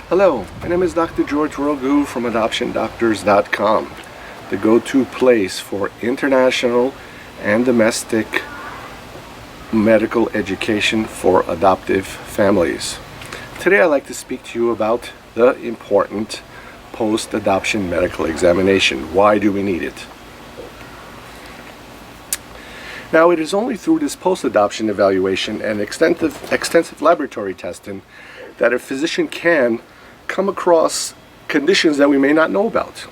Hello, my name is Dr. George Rogu from AdoptionDoctors.com, the go-to place for international and domestic medical education for adoptive families. Today I'd like to speak to you about the important post-adoption medical examination. Why do we need it? Now, it is only through this post-adoption evaluation and extensive laboratory testing that a physician can come across conditions that we may not know about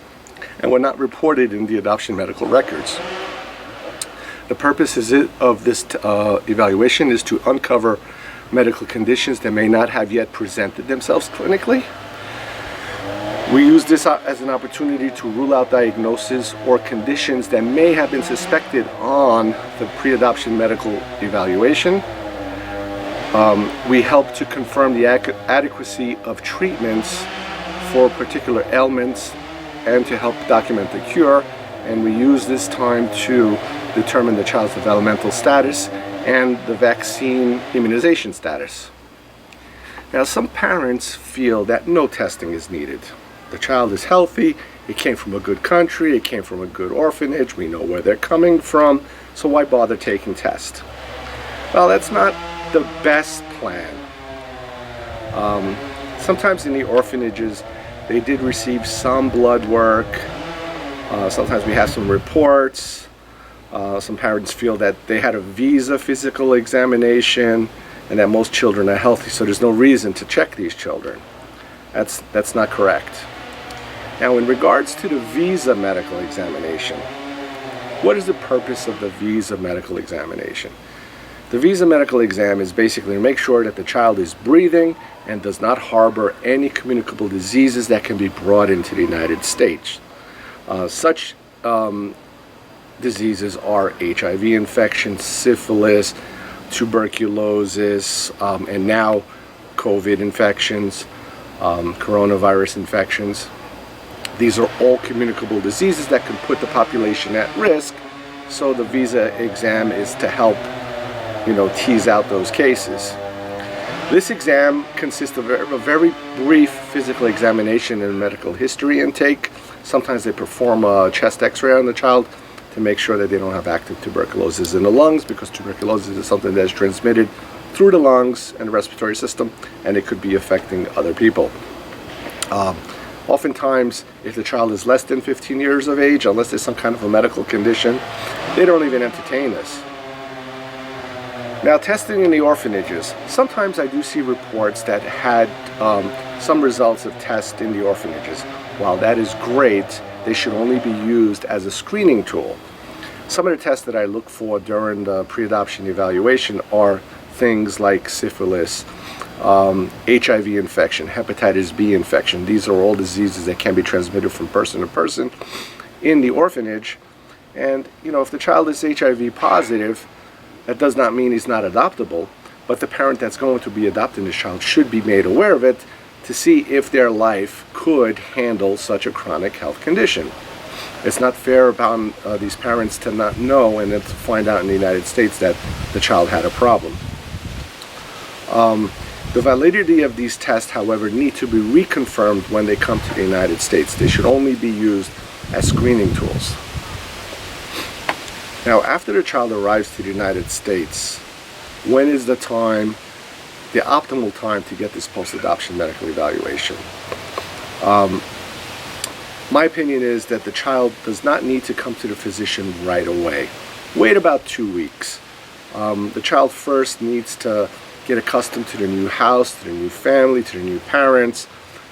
and were not reported in the adoption medical records. The purpose of this evaluation is to uncover medical conditions that may not have yet presented themselves clinically. We use this as an opportunity to rule out diagnoses or conditions that may have been suspected on the pre-adoption medical evaluation. We help to confirm the adequacy of treatments for particular ailments and to help document the cure. And we use this time to determine the child's developmental status and the vaccine immunization status. Now, some parents feel that no testing is needed. The child is healthy, it came from a good country, it came from a good orphanage, we know where they're coming from, so why bother taking tests? Well, that's not the best plan. Sometimes in the orphanages, they did receive some blood work. Sometimes we have some reports. Some parents feel that they had a visa physical examination and that most children are healthy, so there's no reason to check these children. That's not correct. Now, in regards to the visa medical examination, what is the purpose of the visa medical examination? The visa medical exam is basically to make sure that the child is breathing and does not harbor any communicable diseases that can be brought into the United States. Such diseases are HIV infection, syphilis, tuberculosis, and now COVID infections, coronavirus infections. These are all communicable diseases that can put the population at risk, so the visa exam is to help tease out those cases. This exam consists of a very brief physical examination and medical history intake. Sometimes they perform a chest x-ray on the child to make sure that they don't have active tuberculosis in the lungs, because tuberculosis is something that is transmitted through the lungs and the respiratory system, and it could be affecting other people. Oftentimes, if the child is less than 15 years of age, unless there's some kind of a medical condition, they don't even entertain this. Now, testing in the orphanages. Sometimes I do see reports that had some results of tests in the orphanages. While that is great, they should only be used as a screening tool. Some of the tests that I look for during the pre-adoption evaluation are things like syphilis, HIV infection, hepatitis B infection. These are all diseases that can be transmitted from person to person in the orphanage. And if the child is HIV positive, that does not mean he's not adoptable, but the parent that's going to be adopting this child should be made aware of it to see if their life could handle such a chronic health condition. It's not fair upon these parents to not know and then to find out in the United States that the child had a problem. The validity of these tests, however, need to be reconfirmed when they come to the United States. They should only be used as screening tools. Now, after the child arrives to the United States, when is the optimal time to get this post-adoption medical evaluation? My opinion is that the child does not need to come to the physician right away. Wait about 2 weeks. The child first needs to get accustomed to the new house, to the new family, to the new parents.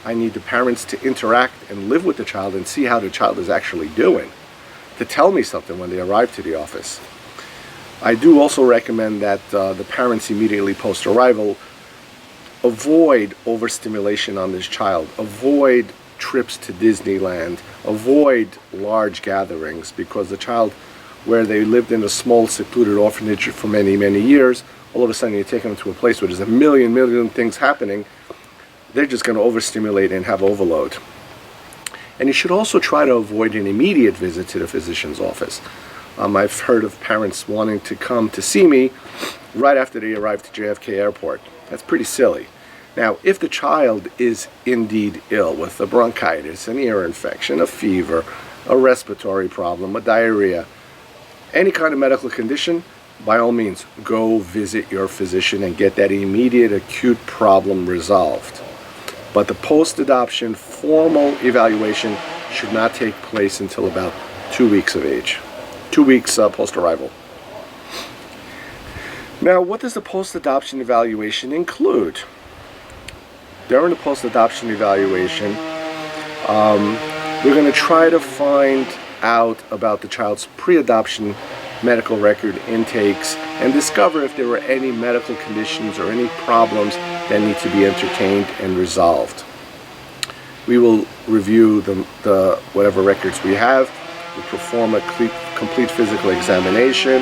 I need the parents to interact and live with the child and see how the child is actually doing, to tell me something when they arrive to the office. I do also recommend that the parents immediately post-arrival avoid overstimulation on this child, avoid trips to Disneyland, avoid large gatherings, because the child, where they lived in a small secluded orphanage for many, many years, all of a sudden you take them to a place where there's a million things happening, they're just going to overstimulate and have overload. And you should also try to avoid an immediate visit to the physician's office. I've heard of parents wanting to come to see me right after they arrive to JFK Airport. That's pretty silly. Now, if the child is indeed ill with a bronchitis, an ear infection, a fever, a respiratory problem, a diarrhea, any kind of medical condition, by all means, go visit your physician and get that immediate acute problem resolved. But the post-adoption formal evaluation should not take place until about 2 weeks of age. 2 weeks post-arrival. Now, what does the post-adoption evaluation include? During the post-adoption evaluation, we're going to try to find out about the child's pre-adoption medical record intakes and discover if there were any medical conditions or any problems that need to be entertained and resolved. We will review the whatever records we have. We'll perform a complete physical examination.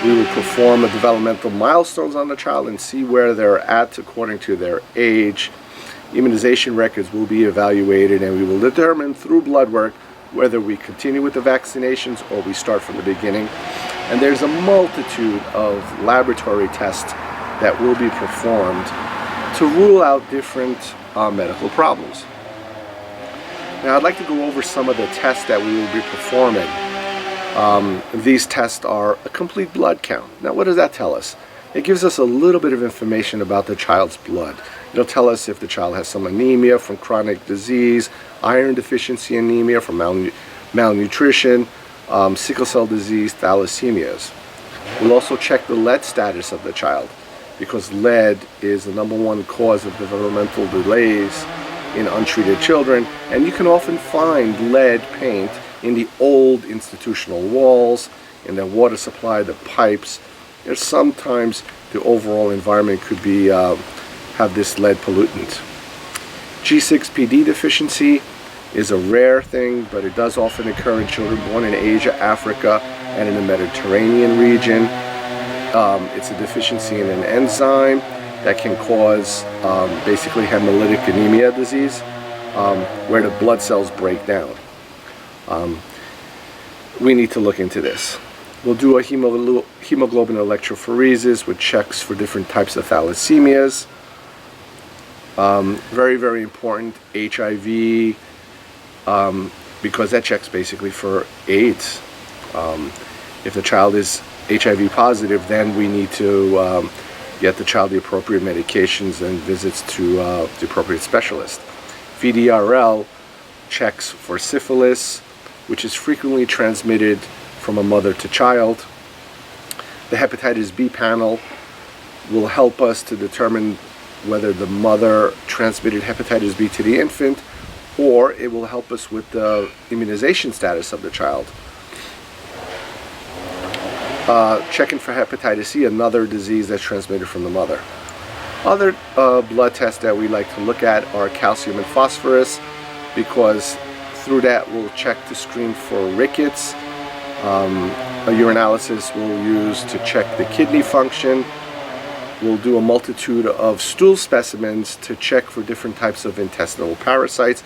We will perform a developmental milestones on the child and see where they're at according to their age. Immunization records will be evaluated, and we will determine through blood work whether we continue with the vaccinations or we start from the beginning. And there's a multitude of laboratory tests that will be performed to rule out different medical problems. Now, I'd like to go over some of the tests that we will be performing. These tests are a complete blood count. Now, what does that tell us? It gives us a little bit of information about the child's blood. It'll tell us if the child has some anemia from chronic disease, iron deficiency anemia from malnutrition, sickle cell disease, thalassemias. We'll also check the lead status of the child, because lead is the #1 cause of developmental delays in untreated children, and you can often find lead paint in the old institutional walls, in the water supply, the pipes. There's sometimes the overall environment could be have this lead pollutant. G6PD deficiency is a rare thing, but it does often occur in children born in Asia, Africa, and in the Mediterranean region. It's a deficiency in an enzyme that can cause basically hemolytic anemia disease, where the blood cells break down. We need to look into this. We'll do a hemoglobin electrophoresis, which checks for different types of thalassemias. Very, very important, HIV, because that checks basically for AIDS. If the child is HIV positive, then we need to get the child the appropriate medications and visits to the appropriate specialist. VDRL checks for syphilis, which is frequently transmitted from a mother to child. The hepatitis B panel will help us to determine whether the mother transmitted hepatitis B to the infant, or it will help us with the immunization status of the child. Checking for hepatitis C, another disease that's transmitted from the mother. Other blood tests that we like to look at are calcium and phosphorus, because through that we'll check to screen for rickets. A urinalysis we'll use to check the kidney function. We'll do a multitude of stool specimens to check for different types of intestinal parasites,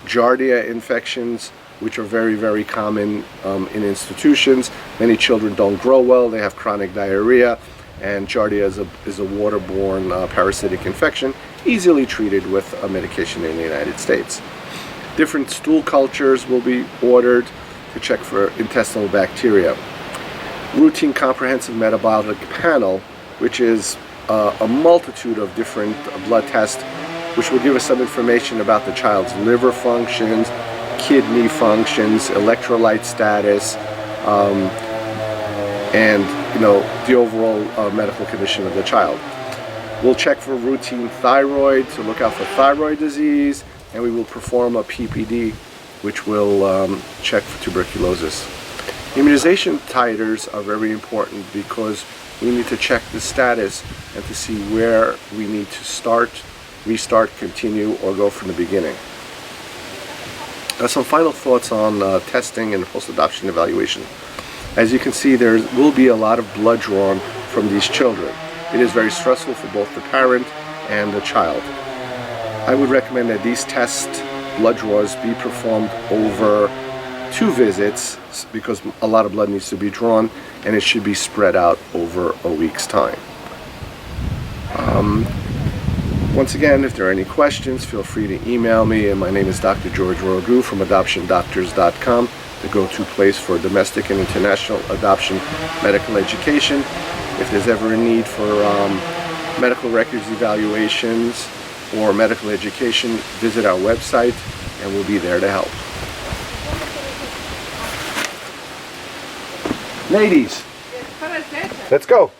Giardia infections, which are very, very common in institutions. Many children don't grow well, they have chronic diarrhea, and Giardia is a waterborne parasitic infection, easily treated with a medication in the United States. Different stool cultures will be ordered to check for intestinal bacteria. Routine comprehensive metabolic panel, which is a multitude of different blood tests, which will give us some information about the child's liver functions, kidney functions, electrolyte status, and the overall medical condition of the child. We'll check for routine thyroid to look out for thyroid disease, and we will perform a PPD, which will check for tuberculosis. Immunization titers are very important because we need to check the status and to see where we need to start, restart, continue, or go from the beginning. Some final thoughts on testing and post-adoption evaluation. As you can see, there will be a lot of blood drawn from these children. It is very stressful for both the parent and the child. I would recommend that these blood draws be performed over 2 visits, because a lot of blood needs to be drawn, and it should be spread out over a week's time. Once again, if there are any questions, feel free to email me, and my name is Dr. George Rogu from AdoptionDoctors.com, the go-to place for domestic and international adoption medical education. If there's ever a need for medical records evaluations or medical education, visit our website and we'll be there to help. Ladies, let's go.